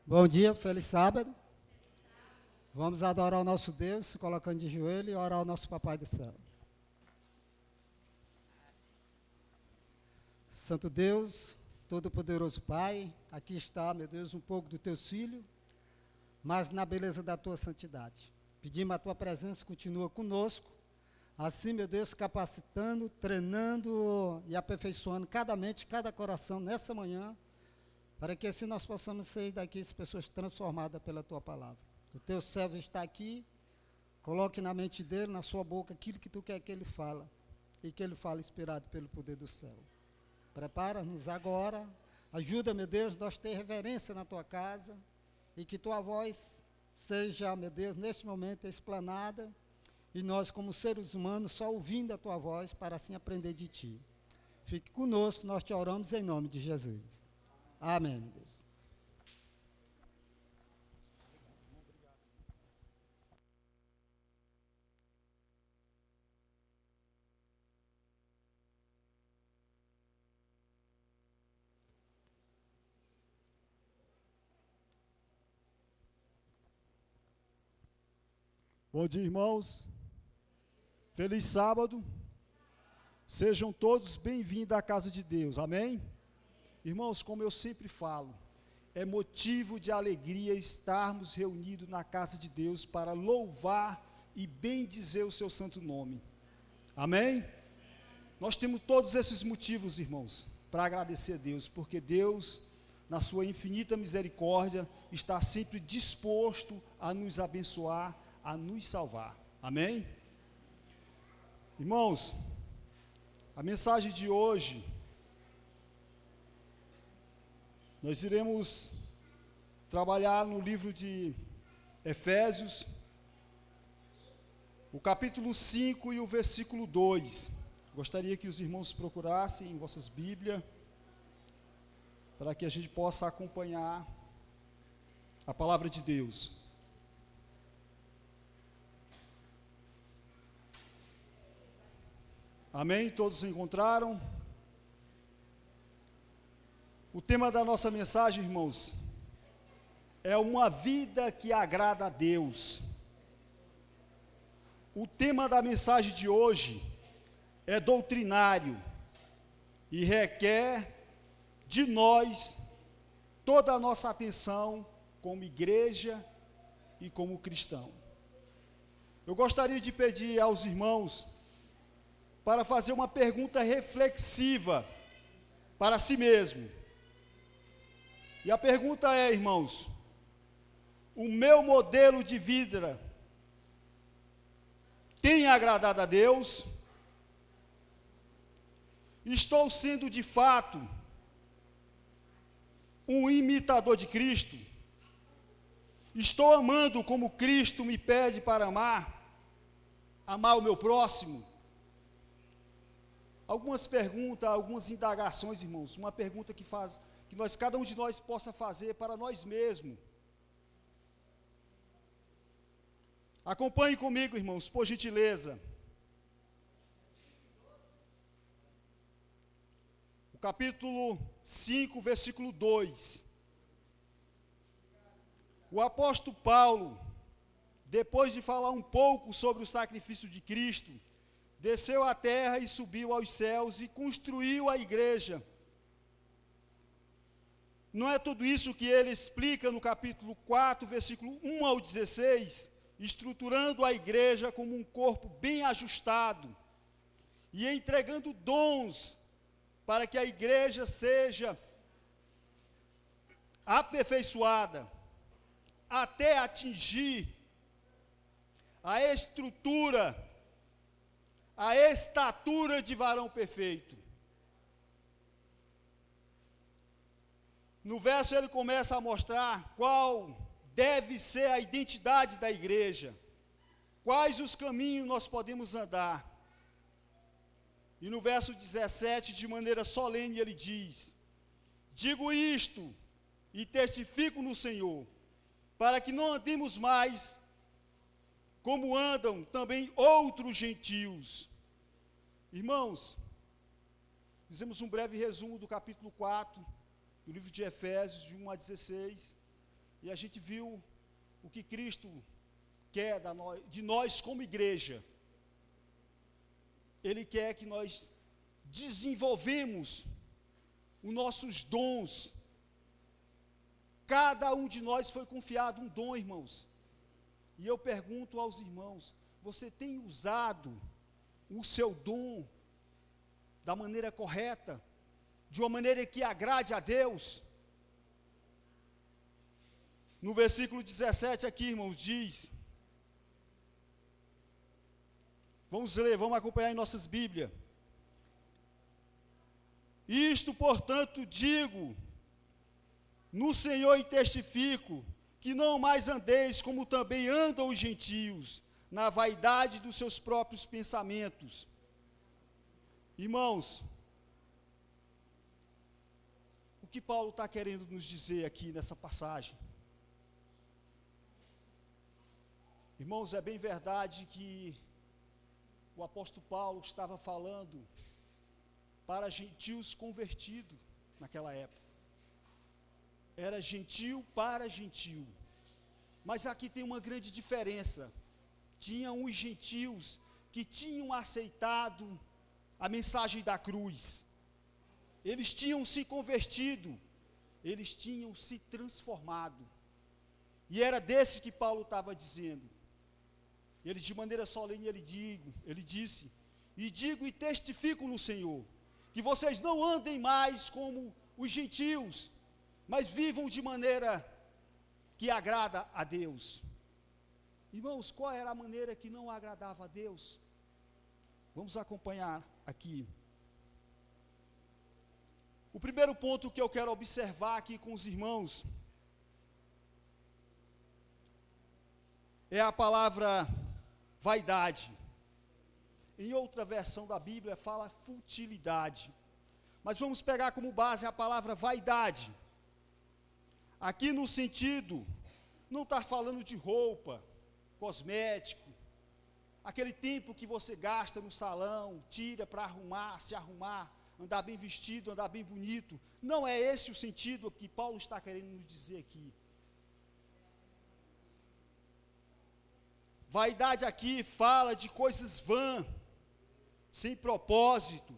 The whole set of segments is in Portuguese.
Bom dia, feliz sábado. Vamos adorar o nosso Deus, se colocando de joelho e orar ao nosso Papai do céu. Santo Deus, Todo-Poderoso Pai, aqui está, meu Deus, um pouco dos teus filhos, mas na beleza da tua santidade. Pedimos a tua presença, continua conosco, assim, meu Deus, capacitando, treinando e aperfeiçoando cada mente, cada coração nessa manhã, para que assim nós possamos sair daqui as pessoas transformadas pela tua palavra. O teu servo está aqui, coloque na mente dele, na sua boca, aquilo que tu quer que ele fala, e que ele fale inspirado pelo poder do céu. Prepara-nos agora, ajuda, meu Deus, nós ter reverência na tua casa, e que tua voz seja, meu Deus, neste momento explanada, e nós como seres humanos só ouvindo a tua voz, para assim aprender de ti. Fique conosco, nós te oramos em nome de Jesus. Amém, meu Deus. Bom dia, irmãos. Feliz sábado. Sejam todos bem-vindos à casa de Deus. Amém? Irmãos, como eu sempre falo, é motivo de alegria estarmos reunidos na casa de Deus para louvar e bendizer o seu santo nome. Amém? Nós temos todos esses motivos, irmãos, para agradecer a Deus, porque Deus, na sua infinita misericórdia, está sempre disposto a nos abençoar, a nos salvar. Amém? Irmãos, a mensagem de hoje, nós iremos trabalhar no livro de Efésios, o capítulo 5 e o versículo 2. Gostaria que os irmãos procurassem em vossas Bíblias, para que a gente possa acompanhar a palavra de Deus. Amém? Todos encontraram? O tema da nossa mensagem, irmãos, é uma vida que agrada a Deus. O tema da mensagem de hoje é doutrinário e requer de nós toda a nossa atenção como igreja e como cristão. Eu gostaria de pedir aos irmãos para fazer uma pergunta reflexiva para si mesmo. E a pergunta é, irmãos, o meu modelo de vida tem agradado a Deus? Estou sendo de fato um imitador de Cristo? Estou amando como Cristo me pede para amar? Amar o meu próximo? Algumas perguntas, algumas indagações, irmãos, uma pergunta que cada um de nós possa fazer para nós mesmos. Acompanhe comigo, irmãos, por gentileza. O capítulo 5, versículo 2. O apóstolo Paulo, depois de falar um pouco sobre o sacrifício de Cristo, desceu à terra e subiu aos céus e construiu a igreja. Não é tudo isso que ele explica no capítulo 4, versículo 1 ao 16, estruturando a igreja como um corpo bem ajustado e entregando dons para que a igreja seja aperfeiçoada até atingir a estrutura, a estatura de varão perfeito. No verso ele começa a mostrar qual deve ser a identidade da igreja, quais os caminhos nós podemos andar. E no verso 17, de maneira solene, ele diz: digo isto e testifico no Senhor, para que não andemos mais como andam também outros gentios. Irmãos, fizemos um breve resumo do capítulo 4, do livro de Efésios, de 1 a 16, E a gente viu o que Cristo quer de nós como igreja. Ele quer que nós desenvolvemos os nossos dons. Cada um de nós foi confiado um dom, irmãos. E eu pergunto aos irmãos, você tem usado o seu dom da maneira correta, de uma maneira que agrade a Deus? No versículo 17 aqui, irmãos, diz, vamos ler, vamos acompanhar em nossas Bíblias. Isto, portanto, digo no Senhor e testifico, que não mais andeis como também andam os gentios, na vaidade dos seus próprios pensamentos. Irmãos, o que Paulo está querendo nos dizer aqui nessa passagem? Irmãos, é bem verdade que o apóstolo Paulo estava falando para gentios convertidos naquela época. Era gentil para gentil. Mas aqui tem uma grande diferença. Tinham os gentios que tinham aceitado a mensagem da cruz. Eles tinham se convertido, eles tinham se transformado. E era desse que Paulo estava dizendo. Ele, de maneira solene, ele disse, e digo e testifico no Senhor, que vocês não andem mais como os gentios, mas vivam de maneira que agrada a Deus. Irmãos, qual era a maneira que não agradava a Deus? Vamos acompanhar aqui. O primeiro ponto que eu quero observar aqui com os irmãos é a palavra vaidade. Em outra versão da Bíblia fala futilidade. Mas vamos pegar como base a palavra vaidade. Aqui no sentido, não está falando de roupa, cosmético, aquele tempo que você gasta no salão, tira para arrumar, se arrumar, andar bem vestido, andar bem bonito. Não é esse o sentido que Paulo está querendo nos dizer aqui. Vaidade aqui fala de coisas vãs, sem propósito,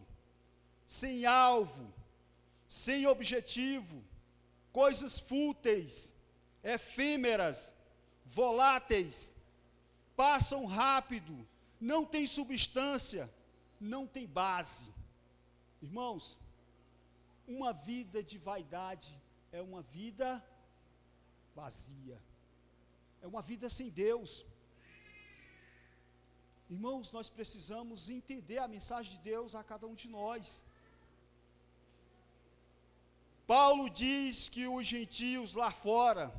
sem alvo, sem objetivo, coisas fúteis, efêmeras, voláteis, passam rápido, não tem substância, não tem base. Irmãos, uma vida de vaidade é uma vida vazia, é uma vida sem Deus. Irmãos, nós precisamos entender a mensagem de Deus a cada um de nós. Paulo diz que os gentios lá fora,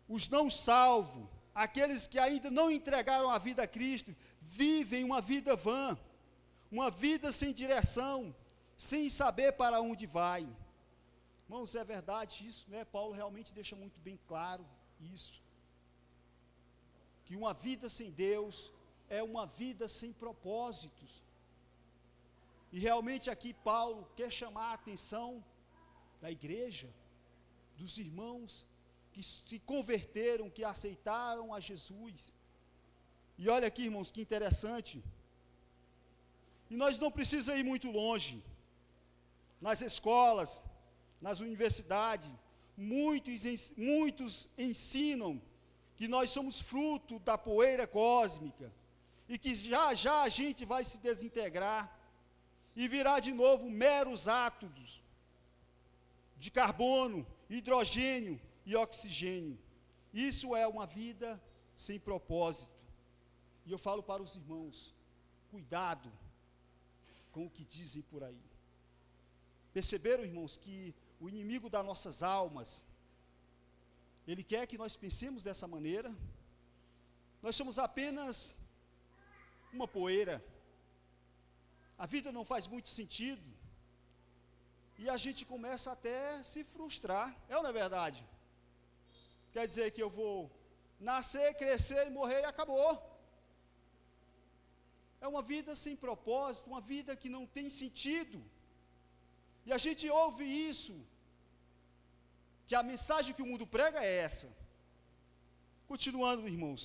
os não salvos, aqueles que ainda não entregaram a vida a Cristo, vivem uma vida vã, uma vida sem direção, sem saber para onde vai. Irmãos, é verdade isso, né? Paulo realmente deixa muito bem claro isso. Que uma vida sem Deus é uma vida sem propósitos. E realmente aqui Paulo quer chamar a atenção da igreja, dos irmãos que se converteram, que aceitaram a Jesus. E olha aqui, irmãos, que interessante. E nós não precisamos ir muito longe. Nas escolas, nas universidades, muitos ensinam que nós somos fruto da poeira cósmica, e que já já a gente vai se desintegrar, e virar de novo meros átomos de carbono, hidrogênio e oxigênio. Isso é uma vida sem propósito. E eu falo para os irmãos, cuidado com o que dizem por aí. Perceberam, irmãos, que o inimigo das nossas almas, ele quer que nós pensemos dessa maneira. Nós somos apenas uma poeira. A vida não faz muito sentido. E a gente começa até a se frustrar. É ou não é verdade? Quer dizer que eu vou nascer, crescer e morrer e acabou. É uma vida sem propósito, uma vida que não tem sentido. E a gente ouve isso, que a mensagem que o mundo prega é essa. Continuando, irmãos,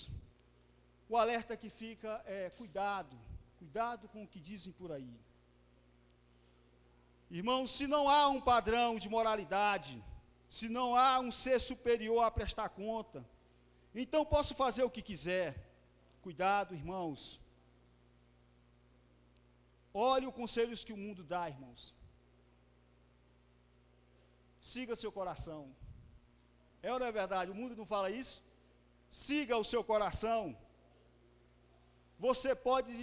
o alerta que fica é cuidado com o que dizem por aí. Irmãos, se não há um padrão de moralidade, se não há um ser superior a prestar conta, então posso fazer o que quiser. Cuidado, irmãos. Olhe os conselhos que o mundo dá, irmãos. Siga seu coração. É ou não é verdade? O mundo não fala isso? Siga o seu coração. Você pode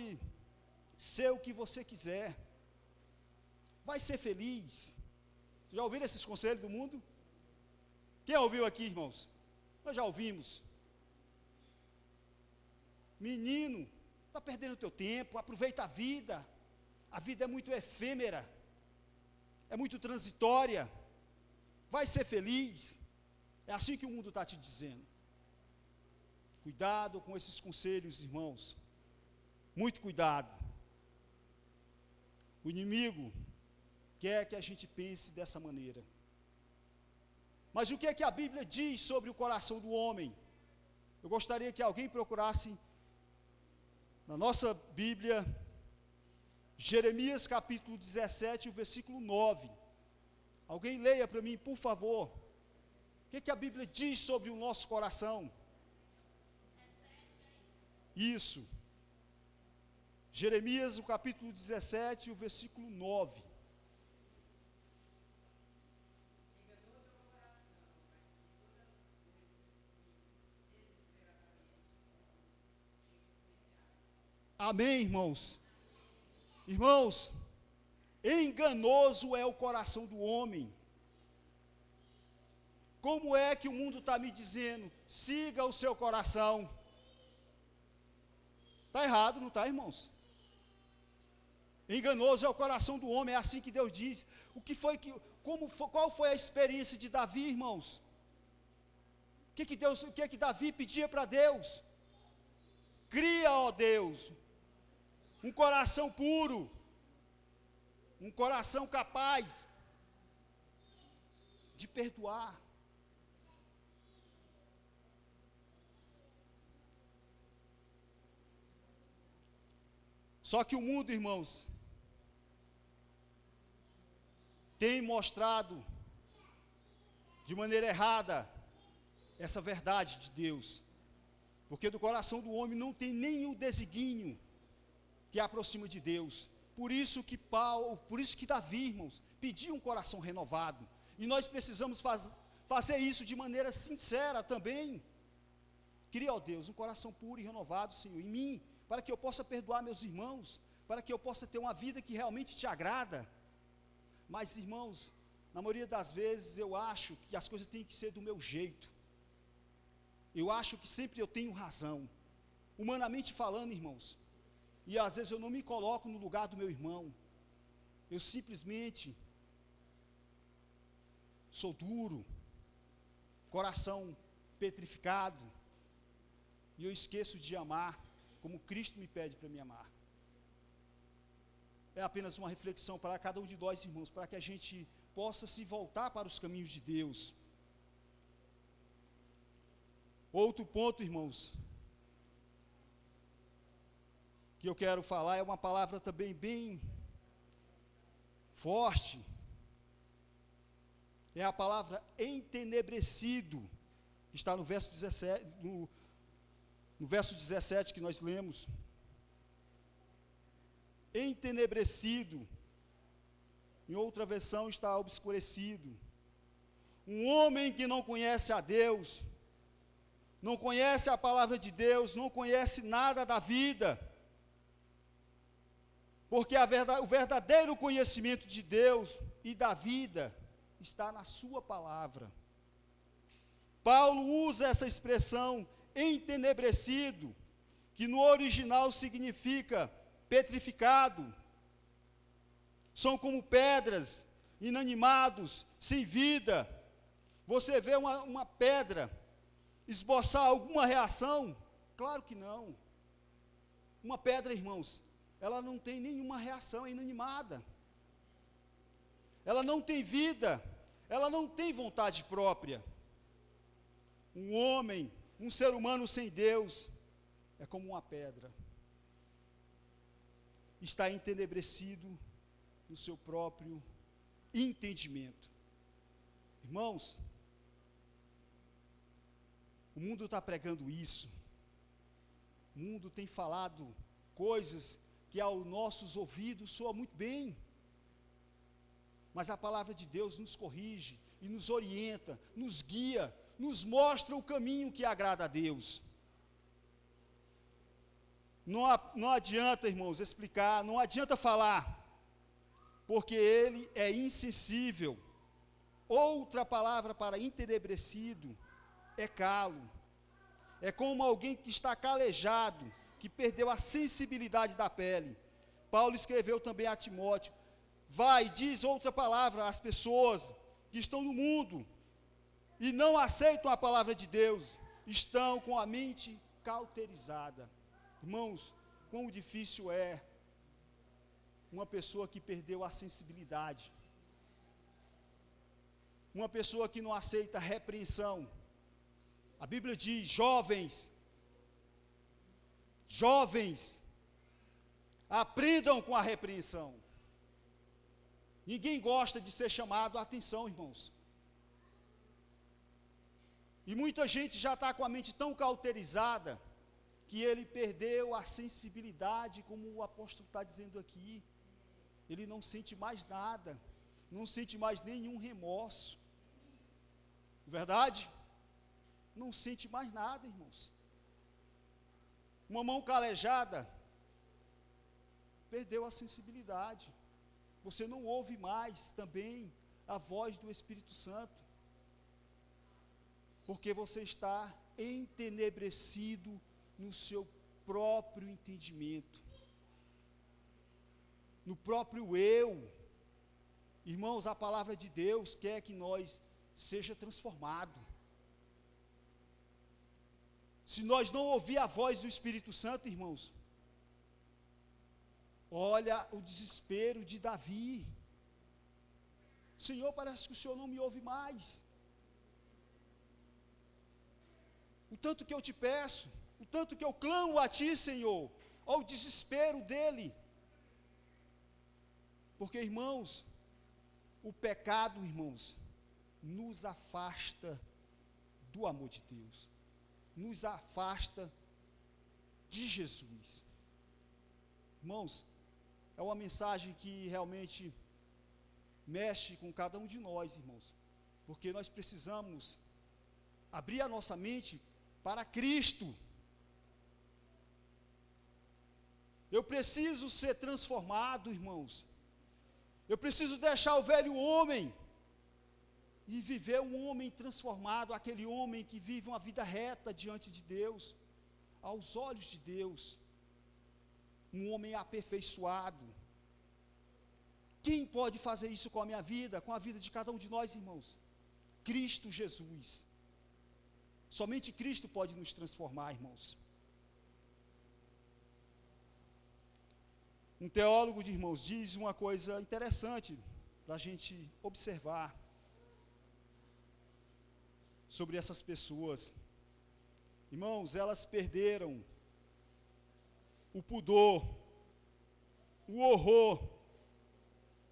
ser o que você quiser. Vai ser feliz. Já ouviram esses conselhos do mundo? Quem ouviu aqui, irmãos? Nós já ouvimos. Menino, está perdendo o teu tempo, aproveita a vida. A vida é muito efêmera, é muito transitória. Vai ser feliz. É assim que o mundo está te dizendo. Cuidado com esses conselhos, irmãos. Muito cuidado. O inimigo quer que a gente pense dessa maneira. Mas o que é que a Bíblia diz sobre o coração do homem? Eu gostaria que alguém procurasse na nossa Bíblia, Jeremias capítulo 17, o versículo 9. Alguém leia para mim, por favor. O que é que a Bíblia diz sobre o nosso coração? Isso. Jeremias, o capítulo 17, o versículo 9. Amém, irmãos? Irmãos, enganoso é o coração do homem. Como é que o mundo está me dizendo? Siga o seu coração. Está errado, não está, irmãos? Enganoso é o coração do homem, é assim que Deus diz. Qual foi a experiência de Davi, irmãos? O que Davi pedia para Deus? Cria, ó Deus, um coração puro, um coração capaz de perdoar. Só que o mundo, irmãos, tem mostrado de maneira errada essa verdade de Deus. Porque do coração do homem não tem nem o desígnio que aproxima de Deus. Por isso que Davi, irmãos, pediu um coração renovado. E nós precisamos fazer isso de maneira sincera também. Cria, ó Deus, um coração puro e renovado, Senhor, em mim, para que eu possa perdoar meus irmãos, para que eu possa ter uma vida que realmente te agrada. Mas, irmãos, na maioria das vezes eu acho que as coisas têm que ser do meu jeito. Eu acho que sempre eu tenho razão. Humanamente falando, irmãos, e às vezes eu não me coloco no lugar do meu irmão. Eu simplesmente sou duro, coração petrificado, e eu esqueço de amar como Cristo me pede para me amar. É apenas uma reflexão para cada um de nós, irmãos, para que a gente possa se voltar para os caminhos de Deus. Outro ponto, irmãos, que eu quero falar é uma palavra também bem forte. É a palavra entenebrecido. Está no verso 17, no verso 17 que nós lemos. Entenebrecido. Em outra versão está obscurecido. Um homem que não conhece a Deus, não conhece a palavra de Deus, não conhece nada da vida. Porque o verdadeiro conhecimento de Deus e da vida está na sua palavra. Paulo usa essa expressão entenebrecido, que no original significa petrificado. São como pedras, inanimados, sem vida. Você vê uma pedra esboçar alguma reação? Claro que não. Uma pedra, irmãos, ela não tem nenhuma reação, é inanimada. Ela não tem vida, ela não tem vontade própria. Um homem, um ser humano sem Deus, é como uma pedra. Está entenebrecido no seu próprio entendimento. Irmãos, o mundo está pregando isso. O mundo tem falado coisas que aos nossos ouvidos soam muito bem. Mas a palavra de Deus nos corrige e nos orienta, nos guia, nos mostra o caminho que agrada a Deus. Não adianta, irmãos, explicar, não adianta falar, porque ele é insensível. Outra palavra para entenebrecido é calo. É como alguém que está calejado, que perdeu a sensibilidade da pele. Paulo escreveu também a Timóteo: vai, diz outra palavra às pessoas que estão no mundo e não aceitam a palavra de Deus, estão com a mente cauterizada. Irmãos, quão difícil é uma pessoa que perdeu a sensibilidade, uma pessoa que não aceita repreensão. A Bíblia diz: jovens, aprendam com a repreensão. Ninguém gosta de ser chamado a atenção, irmãos. E muita gente já está com a mente tão cauterizada, que ele perdeu a sensibilidade, como o apóstolo está dizendo aqui. Ele não sente mais nada, não sente mais nenhum remorso. Verdade? Não sente mais nada, irmãos. Uma mão calejada perdeu a sensibilidade. Você não ouve mais também a voz do Espírito Santo, porque você está entenebrecido no seu próprio entendimento, no próprio eu. Irmãos, a palavra de Deus quer que nós seja transformado. Se nós não ouvir a voz do Espírito Santo, irmãos, olha o desespero de Davi. Senhor, parece que o Senhor não me ouve mais. O tanto que eu te peço, o tanto que eu clamo a Ti, Senhor, olha o desespero dele. Porque, irmãos, o pecado, irmãos, nos afasta do amor de Deus, nos afasta de Jesus. Irmãos, é uma mensagem que realmente mexe com cada um de nós, irmãos, porque nós precisamos abrir a nossa mente para Cristo. Eu preciso ser transformado, irmãos. Eu preciso deixar o velho homem e viver um homem transformado, aquele homem que vive uma vida reta diante de Deus, aos olhos de Deus, um homem aperfeiçoado. Quem pode fazer isso com a minha vida, com a vida de cada um de nós, irmãos? Cristo Jesus. Somente Cristo pode nos transformar, irmãos. Um teólogo, irmãos, diz uma coisa interessante para a gente observar sobre essas pessoas. Irmãos, elas perderam o pudor, o horror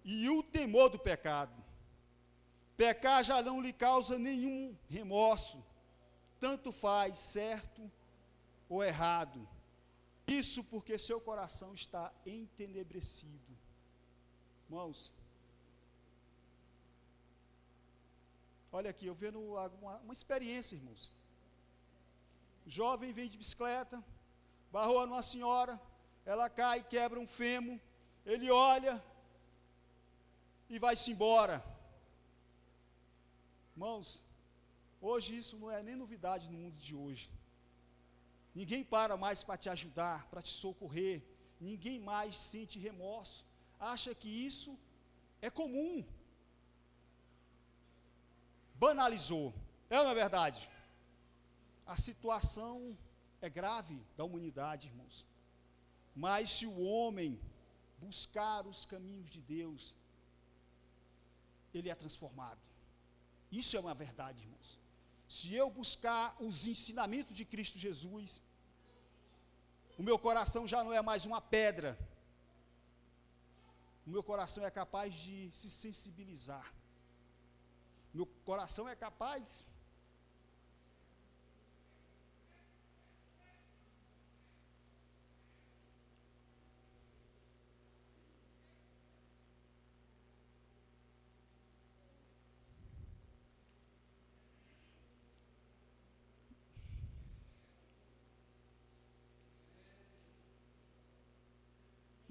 e o temor do pecado. Pecar já não lhe causa nenhum remorso, tanto faz certo ou errado. Isso porque seu coração está entenebrecido. Irmãos, olha aqui, eu vendo uma experiência, irmãos. O jovem vem de bicicleta, barrou numa senhora, ela cai, quebra um fêmur, ele olha e vai-se embora. Irmãos, hoje isso não é nem novidade no mundo de hoje. Ninguém para mais para te ajudar, para te socorrer. Ninguém mais sente remorso. Acha que isso é comum. Banalizou. É ou não é verdade? A situação é grave da humanidade, irmãos. Mas se o homem buscar os caminhos de Deus, ele é transformado. Isso é uma verdade, irmãos. Se eu buscar os ensinamentos de Cristo Jesus, o meu coração já não é mais uma pedra. O meu coração é capaz de se sensibilizar. Meu coração é capaz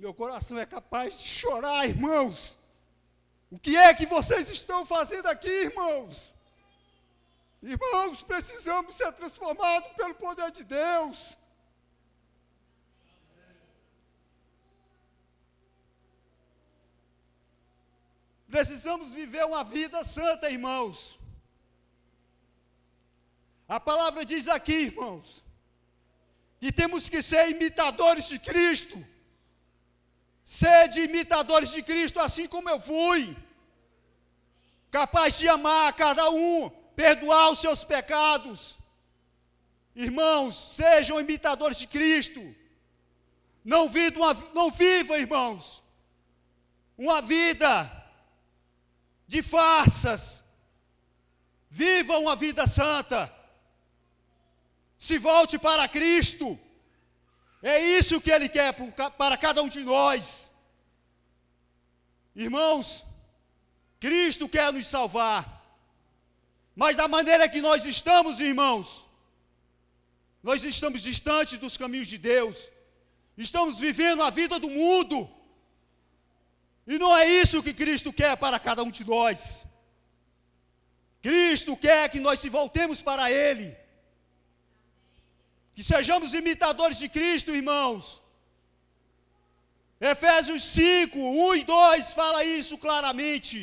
Meu coração é capaz de chorar, irmãos. O que é que vocês estão fazendo aqui, irmãos? Irmãos, precisamos ser transformados pelo poder de Deus. Precisamos viver uma vida santa, irmãos. A palavra diz aqui, irmãos, que temos que ser imitadores de Cristo. Sede imitadores de Cristo, assim como eu fui, capaz de amar cada um, perdoar os seus pecados. Irmãos, sejam imitadores de Cristo. Não vivam, irmãos, uma vida de farsas. Vivam uma vida santa. Se volte para Cristo. É isso que Ele quer para cada um de nós. Irmãos, Cristo quer nos salvar. Mas da maneira que nós estamos, irmãos, nós estamos distantes dos caminhos de Deus. Estamos vivendo a vida do mundo. E não é isso que Cristo quer para cada um de nós. Cristo quer que nós se voltemos para Ele. Que sejamos imitadores de Cristo, irmãos. Efésios 5, 1 e 2 fala isso claramente.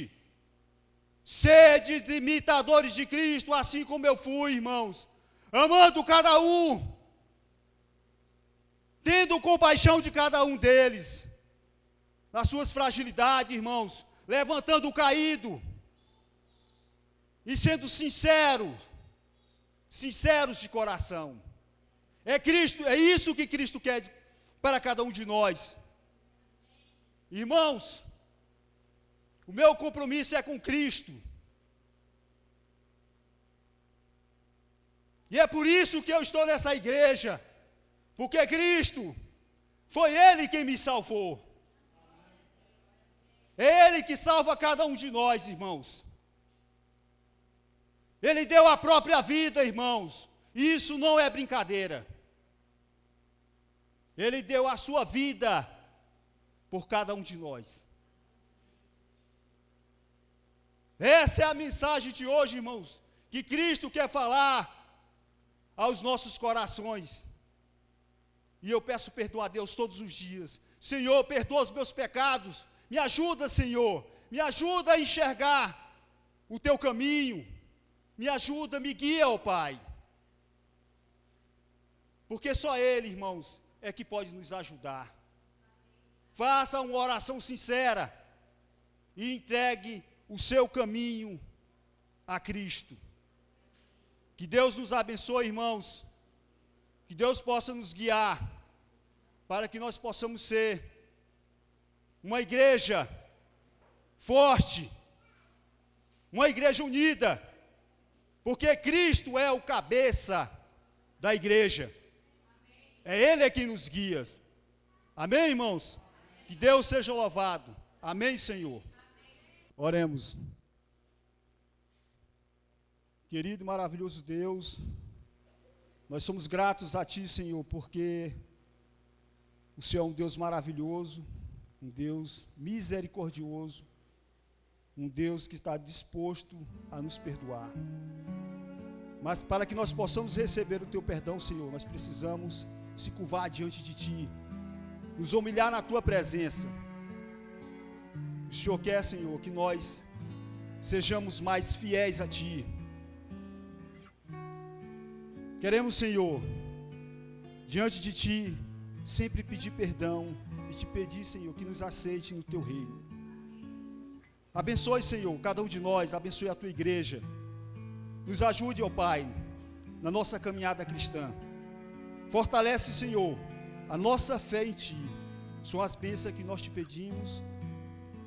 Sede imitadores de Cristo, assim como eu fui, irmãos. Amando cada um. Tendo compaixão de cada um deles. Nas suas fragilidades, irmãos. Levantando o caído. E sendo sinceros de coração. É isso que Cristo quer para cada um de nós. Irmãos, o meu compromisso é com Cristo. E é por isso que eu estou nessa igreja. Porque Cristo, foi Ele quem me salvou. É Ele que salva cada um de nós, irmãos. Ele deu a própria vida, irmãos. E isso não é brincadeira. Ele deu a sua vida por cada um de nós. Essa é a mensagem de hoje, irmãos, que Cristo quer falar aos nossos corações. E eu peço perdão a Deus todos os dias. Senhor, perdoa os meus pecados. Me ajuda, Senhor. Me ajuda a enxergar o teu caminho. Me ajuda, me guia, ó Pai. Porque só Ele, irmãos, é que pode nos ajudar. Faça uma oração sincera e entregue o seu caminho a Cristo. Que Deus nos abençoe, irmãos. Que Deus possa nos guiar para que nós possamos ser uma igreja forte, uma igreja unida, porque Cristo é o cabeça da igreja. É Ele quem nos guia. Amém, irmãos? Que Deus seja louvado. Amém, Senhor. Oremos. Querido e maravilhoso Deus, nós somos gratos a Ti, Senhor, porque o Senhor é um Deus maravilhoso, um Deus misericordioso, um Deus que está disposto a nos perdoar. Mas para que nós possamos receber o Teu perdão, Senhor, nós precisamos se curvar diante de Ti, nos humilhar na Tua presença. O Senhor quer, Senhor, que nós sejamos mais fiéis a Ti. Queremos, Senhor, diante de Ti, sempre pedir perdão e Te pedir, Senhor, que nos aceite no Teu reino. Abençoe, Senhor, cada um de nós, abençoe a Tua igreja, Nos ajude, ó Pai, na nossa caminhada cristã. Fortalece, Senhor, a nossa fé em Ti. São as bênçãos que nós te pedimos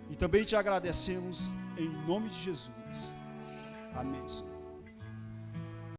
e também te agradecemos em nome de Jesus. Amém, Senhor.